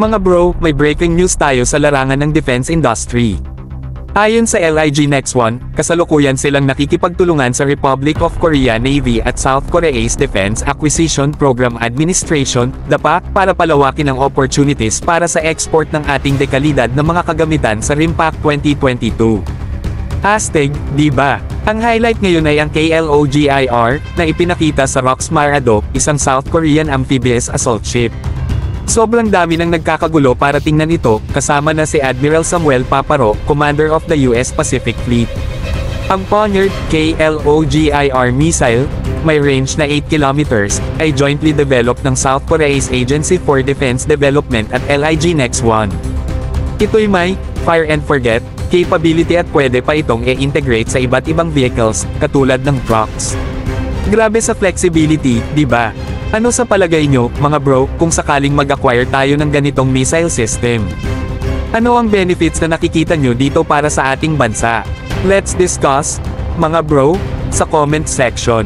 Mga bro, may breaking news tayo sa larangan ng defense industry. Ayon sa LIG Next One, kasalukuyan silang nakikipagtulungan sa Republic of Korea Navy at South Korea's Defense Acquisition Program Administration, DAPA, para palawakin ang opportunities para sa export ng ating dekalidad na mga kagamitan sa RIMPAC 2022. Astig, di ba? Ang highlight ngayon ay ang KLOGIR, na ipinakita sa Roxmarado, isang South Korean amphibious assault ship. Sobrang dami nang nagkakagulo para tingnan ito, kasama na si Admiral Samuel Paparo, Commander of the US Pacific Fleet. Ang Poniard KLOGIR missile, may range na 8 kilometers, ay jointly developed ng South Korea's Agency for Defense Development at LIG Next One. Ito'y may fire and forget capability at pwede pa itong i-integrate sa iba't ibang vehicles, katulad ng trucks. Grabe sa flexibility, di ba? Ano sa palagay nyo, mga bro, kung sakaling mag-acquire tayo ng ganitong missile system? Ano ang benefits na nakikita nyo dito para sa ating bansa? Let's discuss, mga bro, sa comment section.